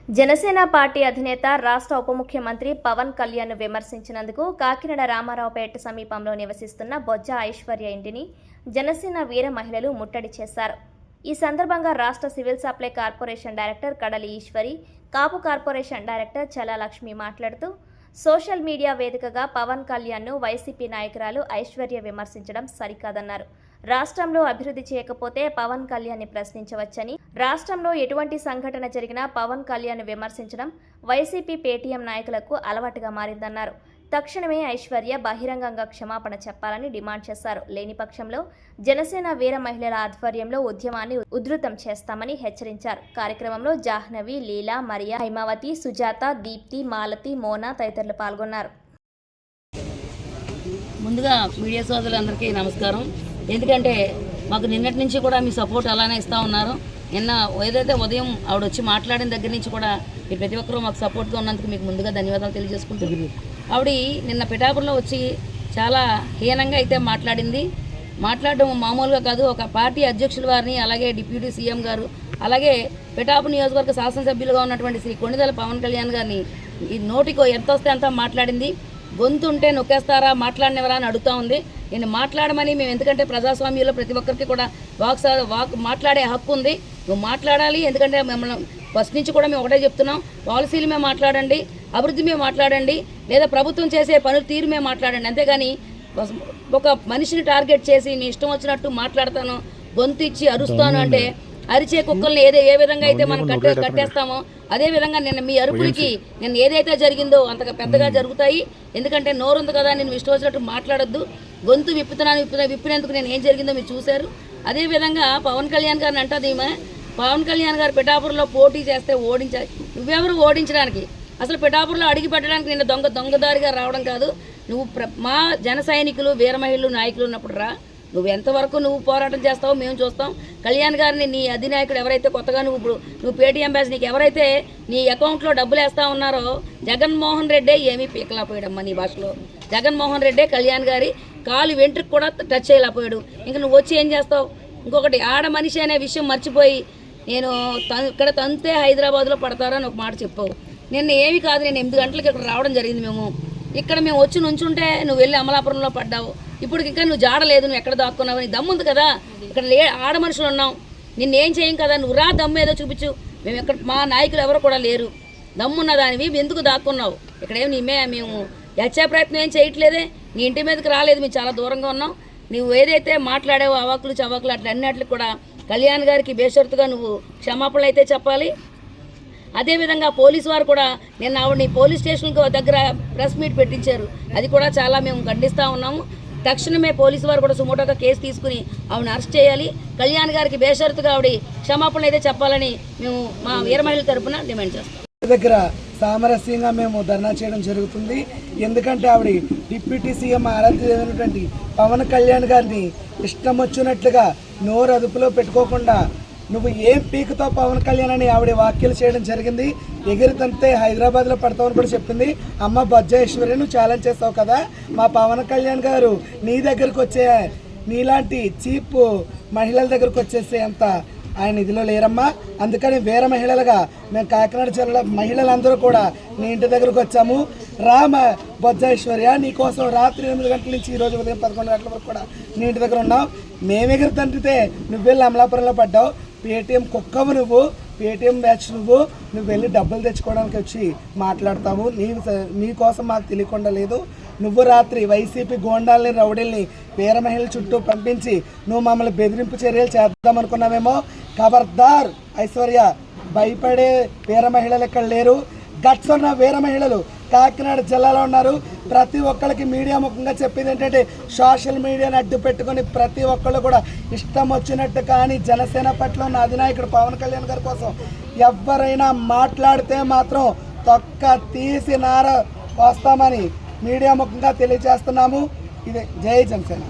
Janasena party అధినేత రాష్ట్ర ఉప ముఖ్యమంత్రి పవన్ కళ్యాణ్ విమర్శించినందుకు కాకినాడ రామారావుపేట సమీపంలో నివసిస్తున్న బొజ్జ ఐశ్వర్య ఇంటిని జనసేన వీర మహిళలు ముట్టడి చేశారు. ఈ సందర్భంగా రాష్ట్ర సివిల్ సప్లై కార్పొరేషన్ డైరెక్టర్ కడలి ఈశ్వరి, కాపు కార్పొరేషన్ డైరెక్టర్ చలా లక్ష్మి మాట్లాడుతూ సోషల్ మీడియా వేదికగా పవన్ కళ్యాణ్ను వైసీపీ నాయకురాలు ఐశ్వర్య విమర్శించడం సరికాదన్నారు. రాష్ట్రంలో అభివృద్ధి చేయకపోతే పవన్ కళ్యాణ్ని ప్రశ్నించవచ్చని, రాష్ట్రంలో ఎటువంటి సంఘటన జరిగినా పవన్ కళ్యాణ్ విమర్శించడం వైసీపీ పేటీఎం నాయకులకు అలవాటుగా మారిందన్నారు. తక్షణమే ఐశ్వర్య బహిరంగంగా క్షమాపణ చెప్పాలని డిమాండ్ చేశారు. లేని పక్షంలో జనసేన వీర మహిళల ఆధ్వర్యంలో ఉద్యమాన్ని ఉధృతం చేస్తామని హెచ్చరించారు. కార్యక్రమంలో జాహ్నవి, లీలా, మరియా, హైమావతి, సుజాత, దీప్తి, మాలతి, మోనా తదితరులు పాల్గొన్నారు. ముందుగా మీడియా సోదరులందరికీ నమస్కారం. ఎందుకంటే మాకు నిన్నటి నుంచి కూడా మీ సపోర్ట్ అలానే ఇస్తూ ఉన్నారు. నిన్న ఏదైతే ఉదయం ఆవిడ వచ్చి మాట్లాడిన దగ్గర నుంచి కూడా మీరు ప్రతి ఒక్కరూ మాకు సపోర్ట్గా ఉన్నందుకు మీకు ముందుగా ధన్యవాదాలు తెలియజేసుకుంటున్నాను. ఆవిడ నిన్న పిఠాపురంలో వచ్చి చాలా హీనంగా అయితే మాట్లాడడం మామూలుగా కాదు. ఒక పార్టీ అధ్యక్షుల వారిని, అలాగే డిప్యూటీ సీఎం గారు, అలాగే పిఠాపురం నియోజకవర్గ శాసనసభ్యులుగా ఉన్నటువంటి శ్రీ కొణిదెల పవన్ కళ్యాణ్ గారిని ఈ నోటికో ఎంత వస్తే అంత మాట్లాడింది. గొంతు ఉంటే నొక్కేస్తారా, మాట్లాడినవరా అని అడుగుతూ ఉంది. నేను మాట్లాడమని మేము, ఎందుకంటే ప్రజాస్వామ్యంలో ప్రతి ఒక్కరికి కూడా మాట్లాడే హక్కు ఉంది. నువ్వు మాట్లాడాలి. ఎందుకంటే మిమ్మల్ని ఫస్ట్ నుంచి కూడా మేము ఒకటే చెప్తున్నాం, పాలసీలు మేము మాట్లాడండి, అభివృద్ధి మేము మాట్లాడండి, లేదా ప్రభుత్వం చేసే పనులు తీరు మేము మాట్లాడండి. అంతేగాని ఒక మనిషిని టార్గెట్ చేసి నీ ఇష్టం వచ్చినట్టు మాట్లాడతాను, గొంతు ఇచ్చి అరుస్తాను అంటే, అరిచే కుక్కల్ని ఏ విధంగా అయితే మనం కట్టేస్తామో అదే విధంగా నిన్న మీ అరుపులకి నిన్న ఏదైతే జరిగిందో అంతగా పెద్దగా జరుగుతాయి. ఎందుకంటే నోరుంది కదా, నేను ఇష్టం వచ్చినట్టు మాట్లాడొద్దు. గొంతు విప్పినందుకు నేను ఏం జరిగిందో మీరు చూశారు. అదేవిధంగా పవన్ కళ్యాణ్ గారిని అంటది, పవన్ కళ్యాణ్ గారు పిఠాపురంలో పోటీ చేస్తే ఓడించాలి. నువ్వెవరు ఓడించడానికి? అసలు పిఠాపురంలో అడిగి పెట్టడానికి నిన్న దొంగదారిగా రావడం కాదు. నువ్వు మా జన సైనికులు, వీర మహిళలు, నాయకులు ఉన్నప్పుడు రా. నువ్వు ఎంతవరకు నువ్వు పోరాటం చేస్తావో మేము చూస్తాం. కళ్యాణ్ గారిని, నీ అధినాయకుడు ఎవరైతే కొత్తగా నువ్వు పేటీఎం బ్యాచ్, నీకు ఎవరైతే నీ అకౌంట్లో డబ్బులు వేస్తా ఉన్నారో జగన్మోహన్ రెడ్డే ఏమీ పీకలేకపోయాడమ్మా. నీ భాషలో జగన్మోహన్ రెడ్డే కళ్యాణ్ గారి కాలు వెంట్రుకు కూడా టచ్ చేయలేకపోయాడు. ఇంకా నువ్వు వచ్చి ఏం చేస్తావు? ఇంకొకటి, ఆడ మనిషి అనే విషయం మర్చిపోయి నేను ఇక్కడ తంతే హైదరాబాద్లో పడతారని ఒక మాట చెప్పావు. నిన్న ఏమి కాదు, నేను 8 గంటలకు ఇక్కడ రావడం జరిగింది. మేము వచ్చి నుంచుంటే నువ్వు వెళ్ళి అమలాపురంలో పడ్డావు. ఇప్పుడు ఇంకా నువ్వు జాడలేదు, నువ్వు ఎక్కడ దాక్కున్నావు. నీ దమ్ముంది కదా, ఇక్కడ ఆడ మనుషులు ఉన్నాం, నిన్నేం చేయం కదా, నువ్వు రా, దమ్ము ఏదో చూపించు. మేము ఎక్కడ, మా నాయకులు ఎవరు కూడా లేరు, దమ్మున్న దానివి ఎందుకు దాక్కున్నావు? ఇక్కడేమి మేము హత్యా ప్రయత్నం ఏం చేయట్లేదే, నీ ఇంటి మీదకి రాలేదు, మేము చాలా దూరంగా ఉన్నాం. నువ్వు ఏదైతే మాట్లాడావో అవాకులు చవాకులు అట్లా అన్నిటికి కూడా కళ్యాణ్ గారికి బేషరతుగా నువ్వు క్షమాపణలు అయితే చెప్పాలి. అదేవిధంగా పోలీసు వారు కూడా నిన్న ఆవిడని పోలీస్ స్టేషన్ దగ్గర ప్రెస్ మీట్ పెట్టించారు. అది కూడా చాలా మేము ఖండిస్తూ ఉన్నాము. తక్షణమే పోలీసు వారు కూడా సుమోటోగా కేసు తీసుకుని ఆవిడని అరెస్ట్ చేయాలి. కళ్యాణ్ గారికి బేషరతుగా ఆవిడ క్షమాపణలు అయితే చెప్పాలని మేము మా వీర మహిళల తరఫున డిమాండ్ చేస్తాం. దగ్గర సామరస్యంగా మేము ధర్నా చేయడం జరుగుతుంది. ఎందుకంటే ఆవిడ డిప్యూటీ సీఎం ఆరాధ్యుడైనటువంటి పవన్ కళ్యాణ్ గారిని ఇష్టం వచ్చినట్లుగా నోరు అదుపులో పెట్టుకోకుండా నువ్వు ఏం పీకుతో పవన్ కళ్యాణ్ అని ఆవిడ వ్యాఖ్యలు చేయడం జరిగింది. ఎగిరితంతే హైదరాబాద్లో పడతామని కూడా చెప్పింది. అమ్మ బొజ్జ ఐశ్వర్య, నువ్వు ఛాలెంజ్ చేస్తావు కదా, మా పవన్ కళ్యాణ్ గారు నీ దగ్గరకు వచ్చే, నీలాంటి చీప్ మహిళల దగ్గరకు వచ్చేసే అంత ఆయన ఇదిలో లేరమ్మా. అందుకని వీర మహిళలుగా మేము కాకినాడ జిల్లా మహిళలందరూ కూడా నీ ఇంటి దగ్గరకు వచ్చాము. రామ బొజ్జ ఐశ్వర్య, నీకోసం రాత్రి 8 గంటల నుంచి ఈరోజు ఉదయం 11 గంటల వరకు కూడా నీ ఇంటి దగ్గర ఉన్నావు. మేము ఎగిరి తంటితే నువ్వు వెళ్ళి అమలాపురంలో పడ్డావు. పేటీఎం కుక్కవు నువ్వు, పేటీఎం బ్యాచ్ నువ్వు వెళ్ళి డబ్బులు తెచ్చుకోవడానికి వచ్చి మాట్లాడతావు. నీకోసం మాకు తెలియకుండా లేదు. నువ్వు రాత్రి వైసీపీ గోండాలని, రౌడీల్ని వీర మహిళల చుట్టూ పంపించి నువ్వు మమ్మల్ని బెదిరింపు చర్యలు చేద్దామనుకున్నావేమో. ఖబర్దార్ ఐశ్వర్య, భయపడే వీర మహిళలు ఇక్కడ లేరు. గట్స్ ఉన్న వీర మహిళలు కాకినాడ జిల్లాలో ఉన్నారు. ప్రతి ఒక్కరికి మీడియా ముఖంగా చెప్పేది ఏంటంటే, సోషల్ మీడియాని అడ్డు పెట్టుకుని ప్రతి ఒక్కళ్ళు కూడా ఇష్టం వచ్చినట్టు కానీ జనసేన పట్ల ఉన్న అధినాయకుడు పవన్ కళ్యాణ్ గారి కోసం ఎవరైనా మాట్లాడితే మాత్రం తొక్క తీసి నార వస్తామని మీడియా ముఖంగా తెలియజేస్తున్నాము. ఇదే జై జనసేన.